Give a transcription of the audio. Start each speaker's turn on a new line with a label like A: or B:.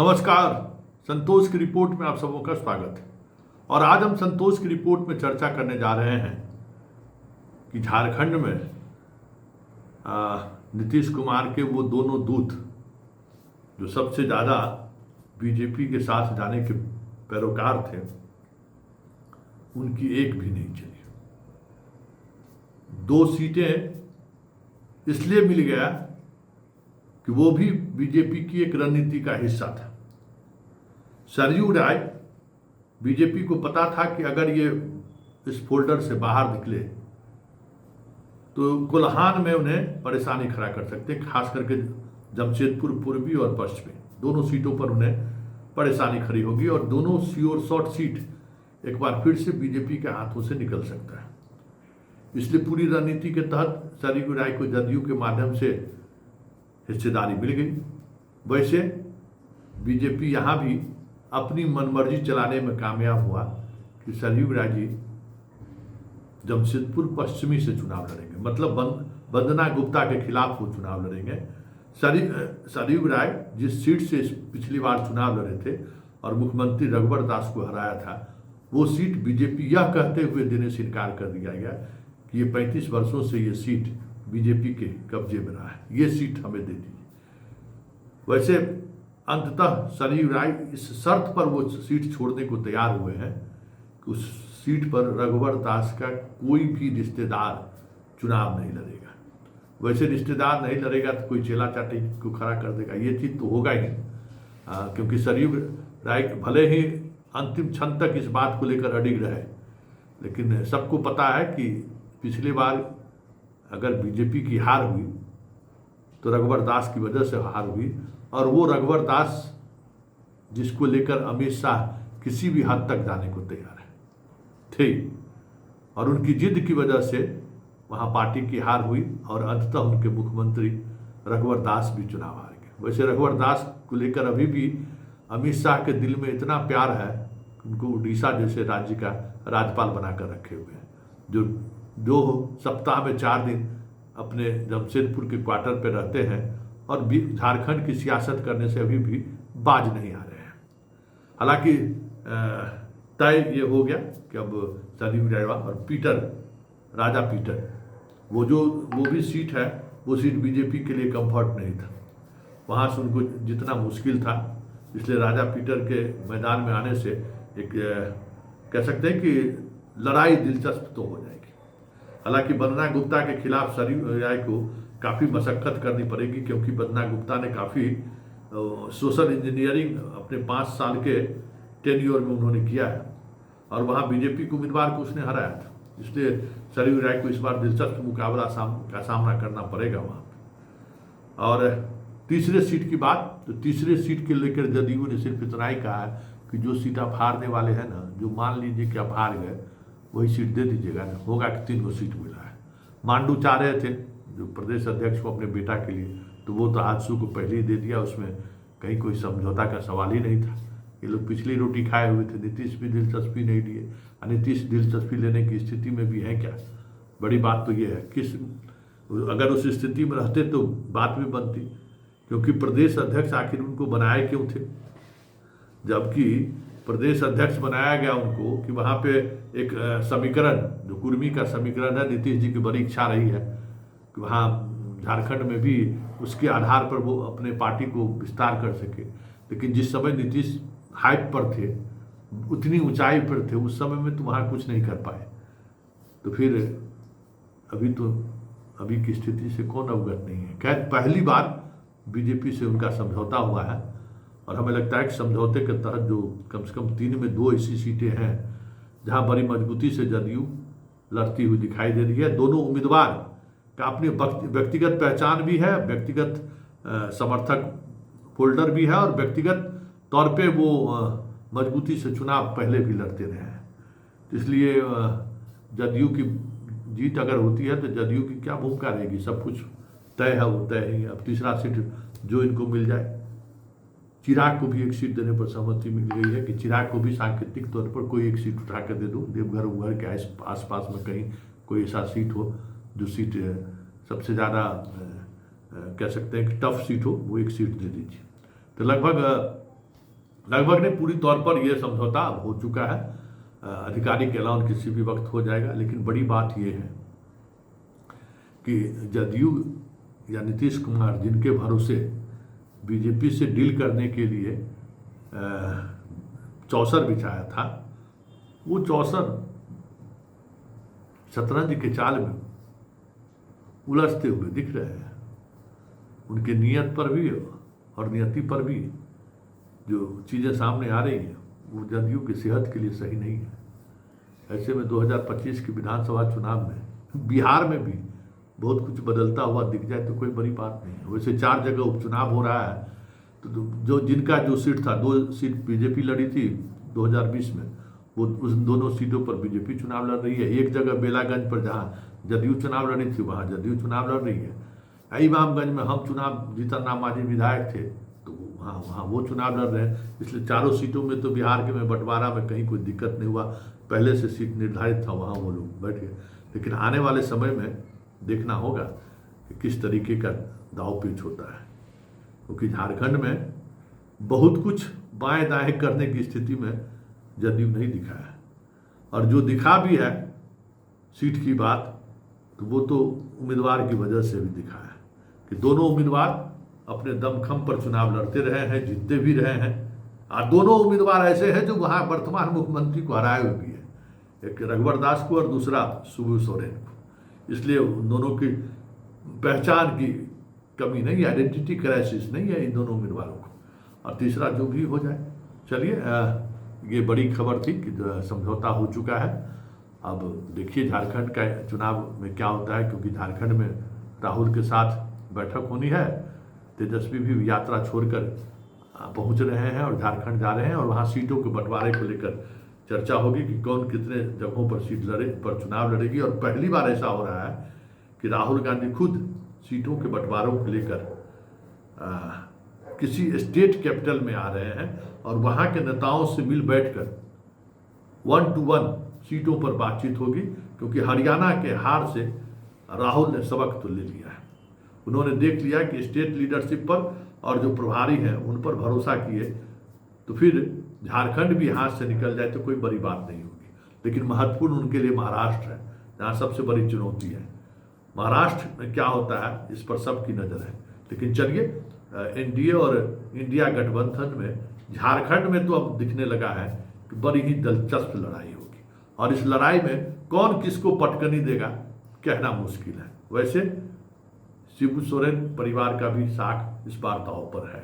A: नमस्कार। संतोष की रिपोर्ट में आप सबों का स्वागत है। और आज हम संतोष की रिपोर्ट में चर्चा करने जा रहे हैं कि झारखंड में नीतीश कुमार के वो दोनों दूत जो सबसे ज़्यादा बीजेपी के साथ जाने के पैरोकार थे, उनकी एक भी नहीं चली। 2 सीटें इसलिए मिल गया कि वो भी बीजेपी की एक रणनीति का हिस्सा था। सरयू राय, बीजेपी को पता था कि अगर ये इस फोल्डर से बाहर निकले तो कोल्हान में उन्हें परेशानी खड़ा कर सकते, खास करके जमशेदपुर पूर्वी और पश्चिमी दोनों सीटों पर उन्हें परेशानी खड़ी होगी और दोनों शॉर्ट सीट एक बार फिर से बीजेपी के हाथों से निकल सकता है। इसलिए पूरी रणनीति के तहत सरयू राय को जदयू के माध्यम से हिस्सेदारी मिल गई। वैसे बीजेपी यहाँ भी अपनी मनमर्जी चलाने में कामयाब हुआ कि सरयू राय जी जमशेदपुर पश्चिमी से चुनाव लड़ेंगे, मतलब वंदना गुप्ता के खिलाफ वो चुनाव लड़ेंगे। सरयू राय जिस सीट से पिछली बार चुनाव लड़े थे और मुख्यमंत्री रघुवर दास को हराया था, वो सीट बीजेपी यह कहते हुए देने से इनकार कर दिया गया कि ये 35 वर्षों से ये सीट बीजेपी के कब्जे में रहा है, ये सीट हमें दे दीजिए। वैसे अंततः सरयू राय इस शर्त पर वो सीट छोड़ने को तैयार हुए हैं कि उस सीट पर रघुवर दास का कोई भी रिश्तेदार चुनाव नहीं लड़ेगा। वैसे रिश्तेदार नहीं लड़ेगा तो कोई चेला चाटी को खड़ा कर देगा, ये चीज़ तो होगा ही नहीं। क्योंकि सरयू राय भले ही अंतिम क्षण तक इस बात को लेकर अडिग रहे, लेकिन सबको पता है कि पिछली बार अगर बीजेपी की हार हुई तो रघुवर दास की वजह से हार हुई, और वो रघुवर दास जिसको लेकर अमित शाह किसी भी हद तक जाने को तैयार थे, और उनकी जिद की वजह से वहाँ पार्टी की हार हुई और अंततः उनके मुख्यमंत्री रघुवर दास भी चुनाव हार गए। वैसे रघुवर दास को लेकर अभी भी अमित शाह के दिल में इतना प्यार है कि उनको उड़ीसा जैसे राज्य का राज्यपाल बनाकर रखे हुए हैं, जो सप्ताह में 4 दिन अपने जमशेदपुर के क्वार्टर पर रहते हैं और झारखंड की सियासत करने से अभी भी बाज नहीं आ रहे हैं। हालांकि तय ये हो गया कि अब सरयू राय और राजा पीटर वो भी सीट है, वो सीट बीजेपी के लिए कंफर्ट नहीं था, वहाँ से उनको जितना मुश्किल था, इसलिए राजा पीटर के मैदान में आने से एक कह सकते हैं कि लड़ाई दिलचस्प तो हो जाएगी। हालांकि वंदना गुप्ता के खिलाफ सरयू राय को काफ़ी मशक्क़त करनी पड़ेगी, क्योंकि वंदना गुप्ता ने काफ़ी सोशल इंजीनियरिंग अपने 5 साल के टेन्योर में उन्होंने किया है और वहाँ बीजेपी के उम्मीदवार को उसने हराया था। इसलिए सरयू राय को इस बार दिलचस्प मुकाबला का सामना करना पड़ेगा वहाँ पर। और तीसरे सीट की बात, तो तीसरे सीट के लेकर जदयू ने सिर्फ इतना ही कहा है कि जो सीट आप हारने वाले हैं ना, जो मान लीजिए कि आप हार गए, वही सीट दे दीजिएगा ना। होगा कि 3 को सीट मिला है। मांडू चाह रहे थे जो प्रदेश अध्यक्ष को अपने बेटा के लिए, तो वो तो हादसों को पहले ही दे दिया, उसमें कहीं कोई समझौता का सवाल ही नहीं था। ये लोग पिछली रोटी खाए हुए थे। नीतीश भी दिलचस्पी नहीं लिए, नीतीश दिलचस्पी लेने की स्थिति में भी है क्या? बड़ी बात तो ये है अगर उस स्थिति में रहते तो बात भी बनती, क्योंकि प्रदेश अध्यक्ष आखिर उनको बनाए क्यों थे? जबकि प्रदेश अध्यक्ष बनाया गया उनको कि वहाँ पे एक समीकरण, जो कुर्मी का समीकरण है, नीतीश जी की बड़ी इच्छा रही है कि वहाँ झारखंड में भी उसके आधार पर वो अपने पार्टी को विस्तार कर सके। लेकिन जिस समय नीतीश हाइट पर थे, उतनी ऊंचाई पर थे, उस समय में तो वहाँ कुछ नहीं कर पाए। तो फिर अभी की स्थिति से कौन अवगत नहीं है। खैर, पहली बार बीजेपी से उनका समझौता हुआ है और हमें लगता है कि समझौते के तहत जो कम से कम 3 में 2 ऐसी सीटें हैं जहाँ बड़ी मजबूती से जदयू लड़ती हुई दिखाई दे रही है। दोनों उम्मीदवार का अपनी व्यक्तिगत पहचान भी है, व्यक्तिगत समर्थक फोल्डर भी है और व्यक्तिगत तौर पे वो मजबूती से चुनाव पहले भी लड़ते रहे हैं। इसलिए जदयू की जीत अगर होती है तो जदयू की क्या भूमिका रहेगी? सब कुछ तय है, वो तय ही। अब तीसरा सीट जो इनको मिल जाए, चिराग को भी एक सीट देने पर सहमति मिल गई है कि चिराग को भी सांकेतिक तौर पर कोई एक सीट उठा कर दे दो, देवघर उघर के आसपास में कहीं कोई ऐसा सीट हो जो सीट सबसे ज़्यादा कह सकते हैं कि टफ सीट हो, वो एक सीट दे दीजिए। तो लगभग लगभग नहीं, पूरी तौर पर यह समझौता अब हो चुका है। आधिकारिक ऐलान किसी भी वक्त हो जाएगा। लेकिन बड़ी बात यह है कि जदयू या नीतीश कुमार जिनके भरोसे बीजेपी से डील करने के लिए चौसर बिछाया था, वो चौसर शतरंज के चाल में उलझते हुए दिख रहे हैं। उनके नियत पर भी और नियति पर भी जो चीज़ें सामने आ रही हैं वो जदयू की सेहत के लिए सही नहीं है। ऐसे में 2025 के विधानसभा चुनाव में बिहार में भी बहुत कुछ बदलता हुआ दिख जाए तो कोई बड़ी बात नहीं है। वैसे 4 जगह उपचुनाव हो रहा है, तो जो जिनका जो सीट था, 2 सीट बीजेपी लड़ी थी 2020 में, वो उस दोनों सीटों पर बीजेपी चुनाव लड़ रही है। एक जगह बेलागंज पर जहाँ जदयू चुनाव लड़ी थी वहाँ जदयू चुनाव लड़ रही है। इमामगंज में हम चुनाव जीतन राम मांझी विधायक थे तो वहाँ वो चुनाव लड़ रहे हैं। इसलिए चारों सीटों में तो बिहार के में बंटवारा में कहीं कोई दिक्कत नहीं हुआ, पहले से सीट निर्धारित था, वहाँ वो लोग बैठ गए। लेकिन आने वाले समय में देखना होगा कि किस तरीके का दाव पेच होता है, क्योंकि झारखंड में बहुत कुछ बाएं दाएं करने की स्थिति में जदयू नहीं दिखा है। और जो दिखा भी है सीट की बात, तो वो तो उम्मीदवार की वजह से भी दिखा है कि दोनों उम्मीदवार अपने दमखम पर चुनाव लड़ते रहे हैं, जीतते भी रहे हैं। और दोनों उम्मीदवार ऐसे हैं जो वहाँ वर्तमान मुख्यमंत्री को हराए हुए भी हैं, एक रघुवर दास को और दूसरा शिबू सोरेन को। इसलिए उन दोनों की पहचान की कमी नहीं, आइडेंटिटी क्राइसिस नहीं है इन दोनों उम्मीदवारों को। और तीसरा जो भी हो जाए, चलिए ये बड़ी खबर थी कि समझौता हो चुका है। अब देखिए झारखंड का चुनाव में क्या होता है, क्योंकि झारखंड में राहुल के साथ बैठक होनी है। तेजस्वी भी यात्रा छोड़कर पहुंच रहे हैं और झारखंड जा रहे हैं, और वहाँ सीटों के बंटवारे को लेकर चर्चा होगी कि कौन कितने जगहों पर चुनाव लड़ेगी। और पहली बार ऐसा हो रहा है कि राहुल गांधी खुद सीटों के बंटवारों को लेकर किसी स्टेट कैपिटल में आ रहे हैं और वहाँ के नेताओं से मिल बैठकर 1 to 1 सीटों पर बातचीत होगी। क्योंकि हरियाणा के हार से राहुल ने सबक तो ले लिया है। उन्होंने देख लिया कि स्टेट लीडरशिप पर और जो प्रभारी हैं उन पर भरोसा किए तो फिर झारखंड भी हाथ से निकल जाए तो कोई बड़ी बात नहीं होगी। लेकिन महत्वपूर्ण उनके लिए महाराष्ट्र है, जहाँ सबसे बड़ी चुनौती है। महाराष्ट्र में क्या होता है इस पर सबकी नज़र है। लेकिन चलिए एनडीए और इंडिया गठबंधन में झारखंड में तो अब दिखने लगा है कि बड़ी ही दिलचस्प लड़ाई होगी, और इस लड़ाई में कौन किसको पटकनी देगा कहना मुश्किल है। वैसे शिबू सोरेन परिवार का भी साख इस बार दांव पर है।